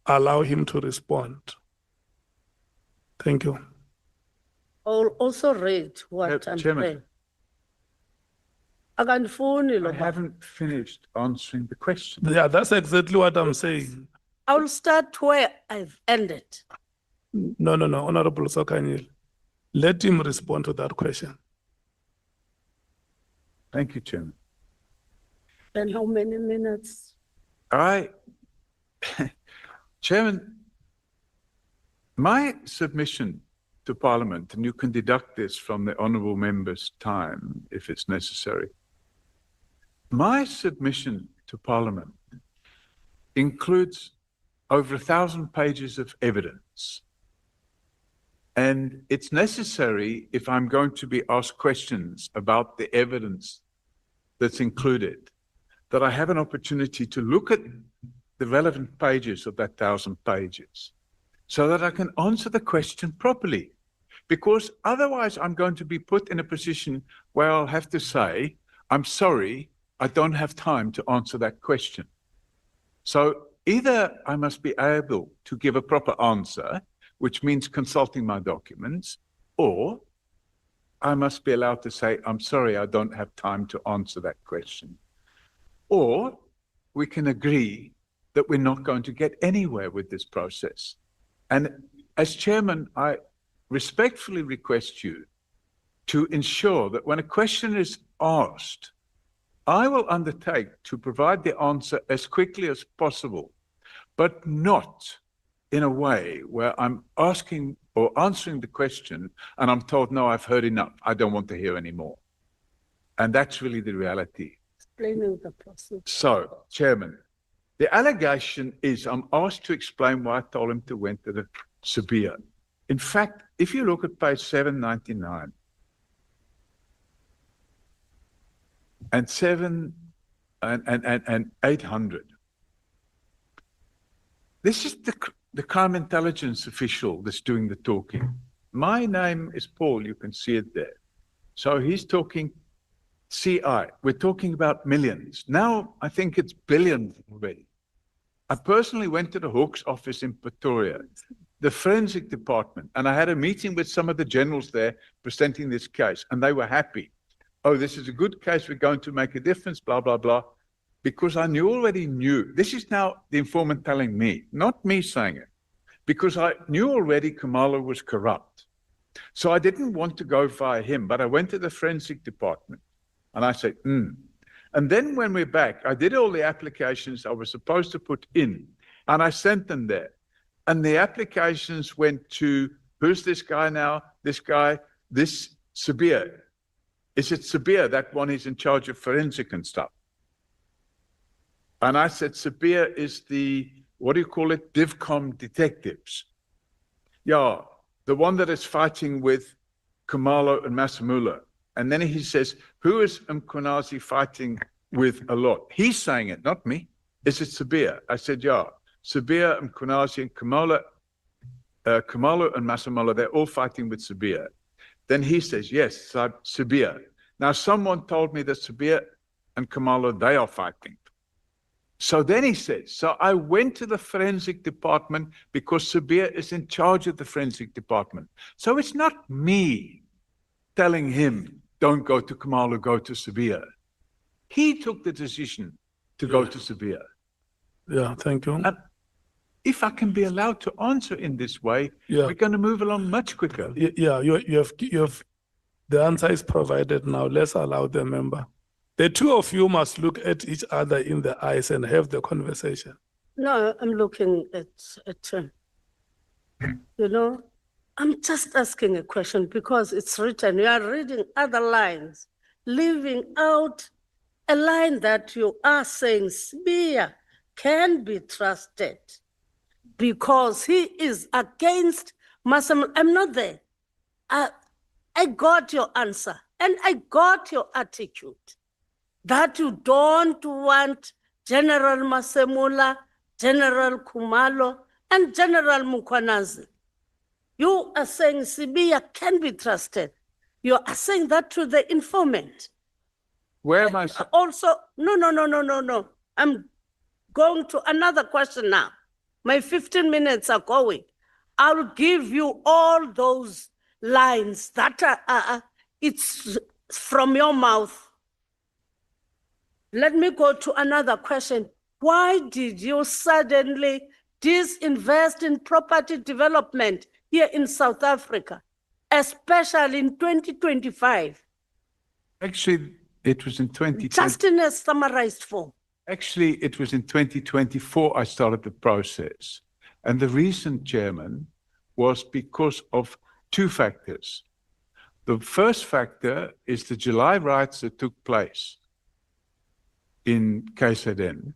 allow him to respond. Thank you. I'll also read what I'm Chairman. saying. I I haven't finished answering the question. Yeah, that's exactly what I'm saying. I'll start where I've ended. No, Honorable Sokanyil. Let him respond to that question. Thank you, Chairman. Then how many minutes? Chairman, my submission to Parliament, and you can deduct this from the honourable member's time if it's necessary. My submission to Parliament includes over 1,000 pages of evidence. And it's necessary, if I'm going to be asked questions about the evidence that's included, that I have an opportunity to look at the relevant pages of that 1,000 pages so that I can answer the question properly. Because otherwise I'm going to be put in a position where I'll have to say, I'm sorry, I don't have time to answer that question. So either I must be able to give a proper answer, which means consulting my documents, or I must be allowed to say, I'm sorry, I don't have time to answer that question. Or we can agree that we're not going to get anywhere with this process. And as chairman, I respectfully request you to ensure that when a question is asked, I will undertake to provide the answer as quickly as possible, but not in a way where I'm asking or answering the question and I'm told, no, I've heard enough. I don't want to hear anymore. And that's really the reality. Explaining the process. So, Chairman, the allegation is I'm asked to explain why I told him to enter the Sabia. In fact, if you look at page 799 and 800, this is the crime intelligence official that's doing the talking. My name is Paul, you can see it there. So he's talking CI, we're talking about millions. Now I think it's billions already. I personally went to the Hawks office in Pretoria, the forensic department, and I had a meeting with some of the generals there presenting this case, and they were happy. Oh, this is a good case, we're going to make a difference, blah, blah, blah. Because I already knew, this is now the informant telling me, not me saying it, because I knew already Khumalo was corrupt. So I didn't want to go via him, but I went to the forensic department and I said, And then when we're back, I did all the applications I was supposed to put in and I sent them there. And the applications went to, who's this guy now? This guy, this Sabia. Is it Sabia, that one is in charge of forensic and stuff? And I said, Sabia is the, what do you call it? DivCom detectives. Yeah, the one that is fighting with Khumalo and Masamula. And then he says, who is Mkhwanazi fighting with a lot? He's saying it, not me. Is it Sabia? I said, yeah. Sabia, Mkhwanazi, and Khumalo and Masamula, they're all fighting with Sabia. Then he says, yes, Sabia. Now someone told me that Sabia and Khumalo, they are fighting. So then he says, so I went to the forensic department because Sabia is in charge of the forensic department. So it's not me telling him, don't go to Khumalo, go to Sabia. He took the decision to go to Sabia. Yeah, thank you. And if I can be allowed to answer in this way, we're going to move along much quicker. Yeah, you have the answer is provided now. Let's allow the member. The two of you must look at each other in the eyes and have the conversation. No, I'm looking at him. You know, I'm just asking a question because it's written. You are reading other lines, leaving out a line that you are saying Sibia can be trusted because he is against Masam. I'm not there. I got your answer and I got your attitude that you don't want General Masemula, General Khumalo, and General Mkhwanazi. You are saying Sibia can be trusted. You are saying that to the informant. Where am I? Also, no. I'm going to another question now. My 15 minutes are going. I'll give you all those lines that are it's from your mouth. Let me go to another question. Why did you suddenly disinvest in property development here in South Africa, especially in 2025? Actually, it was in 2020. Just in a summarized form. Actually, it was in 2024 I started the process. And the reason, Chairman, was because of two factors. The first factor is the July riots that took place in KZN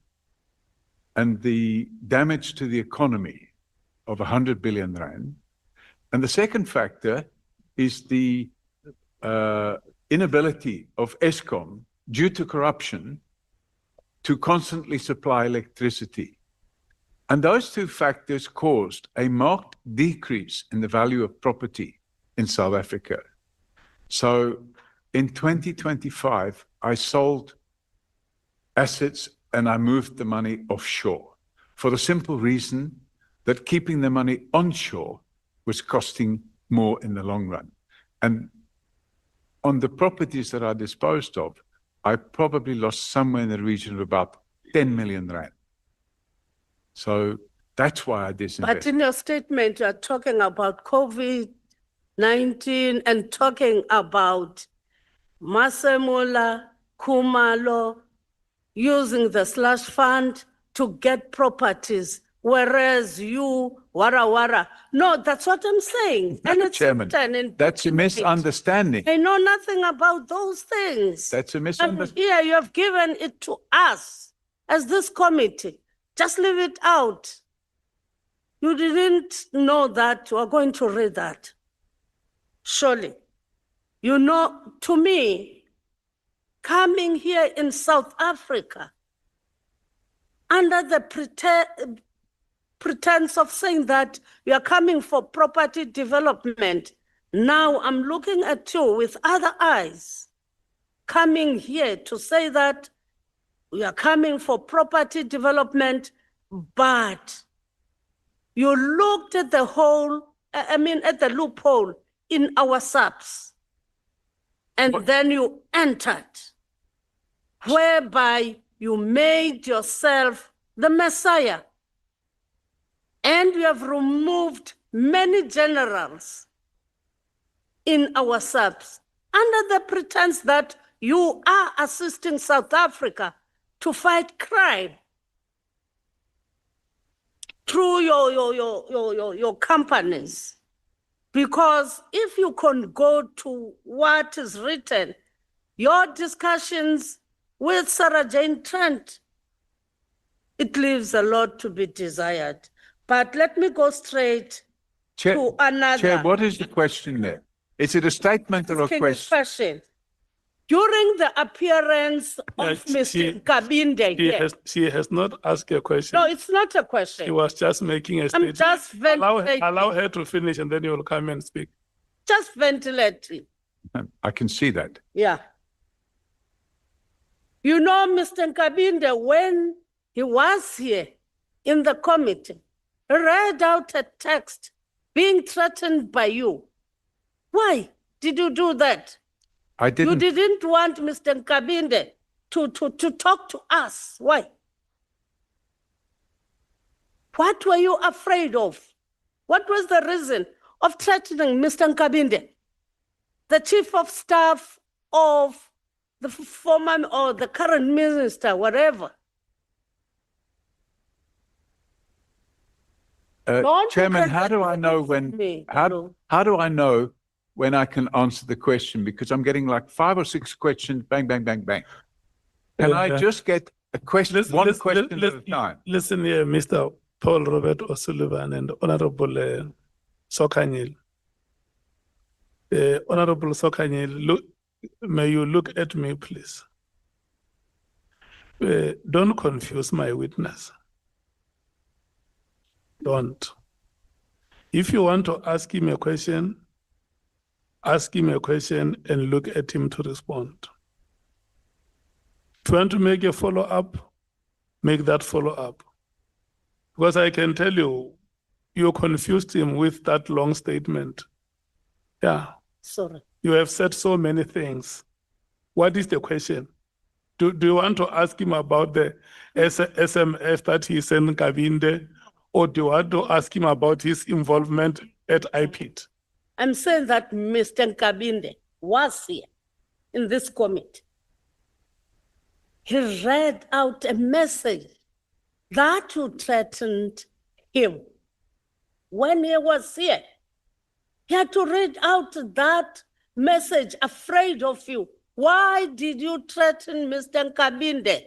and the damage to the economy of 100 billion rand. And the second factor is the inability of Eskom, due to corruption, to constantly supply electricity. And those two factors caused a marked decrease in the value of property in South Africa. So in 2025, I sold assets and I moved the money offshore for the simple reason that keeping the money onshore was costing more in the long run. And on the properties that I disposed of, I probably lost somewhere in the region of about 10 million rand. So that's why I disinvested. But in your statement, you're talking about COVID-19 and talking about Masemola, Khumalo, using the slush fund to get properties, whereas you, wara. No, that's what I'm saying. No, And it's Chairman, written in that's a document. misunderstanding. I know nothing about those things. That's a And misunderstanding. here you have given it to us as this committee. Just leave it out. You didn't know that. You are going to read that. Surely. You know, to me, coming here in South Africa, under the pretense of saying that you are coming for property development, now I'm looking at you with other eyes, coming here to say that we are coming for property development, but you looked at the whole, at the loophole in our subs, and then you entered, whereby you made yourself the Messiah, and you have removed many generals in our subs under the pretense that you are assisting South Africa to fight crime through your companies. Because if you can go to what is written, your discussions with Sarah Jane Trent, it leaves a lot to be desired. But let me go straight to another. Chair, what is the question there? Is it a statement or a question? During the appearance of Mr. Kabinde here. She has not asked a question. No, it's not a question. She was just making a I'm statement. just ventilating. Allow her to finish and then you will come and speak. Just ventilating. I can see that. Yeah. You know, Mr. Kabinde, when he was here in the committee, read out a text being threatened by you. Why did you do that? I didn't. You didn't want Mr. Kabinde to talk to us. Why? What were you afraid of? What was the reason of threatening Mr. Kabinde, the chief of staff of the former or the current minister, whatever? Chairman, how do I know when? How do I know when I can answer the question? Because I'm getting like 5 or 6 questions, bang, bang, bang, bang. Can I just get a question, one question at a time? Listen here, Mr. Paul Robert O'Sullivan and Honorable Sokanyil. Honorable Sokanyil, may you look at me, please. Don't confuse my witness. Don't. If you want to ask him a question and look at him to respond. If you want to make a follow-up, make that follow-up. Because I can tell you, you confused him with that long statement. Yeah, Sorry. you have said so many things. What is the question? Do you want to ask him about the SMS that he sent Kabinde, or do you want to ask him about his involvement at IPIT? I'm saying that Mr. Nkabinde was here in this committee. He read out a message that you threatened him. When he was here, he had to read out that message, afraid of you. Why did you threaten Mr. Nkabinde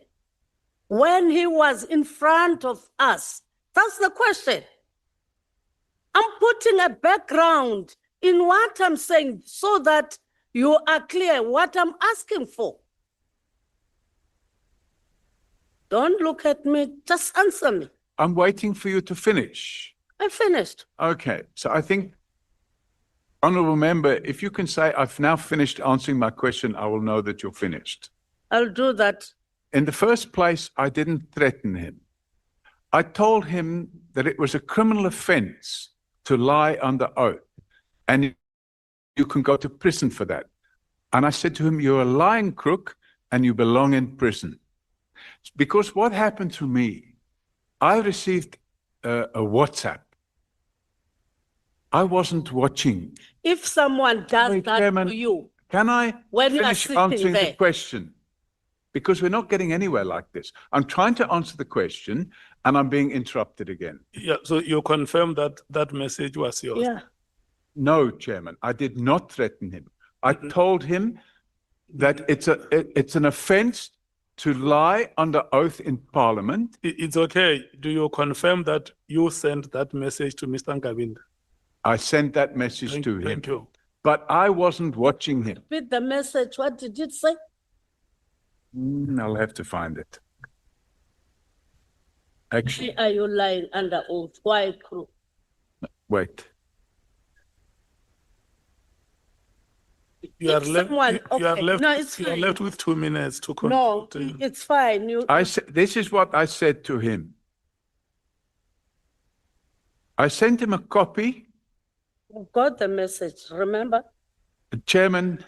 when he was in front of us? That's the question. I'm putting a background in what I'm saying so that you are clear what I'm asking for. Don't look at me, just answer me. I'm waiting for you to finish. I finished. Okay, so I think, honorable member, if you can say, I've now finished answering my question, I will know that you're finished. I'll do that. In the first place, I didn't threaten him. I told him that it was a criminal offense to lie under oath, and you can go to prison for that. And I said to him, you're a lying crook and you belong in prison. Because what happened to me, I received a WhatsApp. I wasn't watching. If someone does Wait, that Chairman, to you, Can I when you are finish sitting answering there. the question? Because we're not getting anywhere like this. I'm trying to answer the question and I'm being interrupted again. Yeah, so you confirm that that message was yours? Yeah. No, Chairman, I did not threaten him. I told him that it's an offense to lie under oath in Parliament. It's okay. Do you confirm that you sent that message to Mr. Nkabinde? I sent that message Thank, to him, thank you. but I wasn't watching him. Read the message. What did it say? I'll have to find it. Actually, Why are you lying under oath? Why crook? wait. You are If left. someone- You are okay. left. No, it's you are fine. left with 2 minutes to No, continue. it's fine. You, This is what I said to him. I sent him a copy. got the message, remember? Chairman,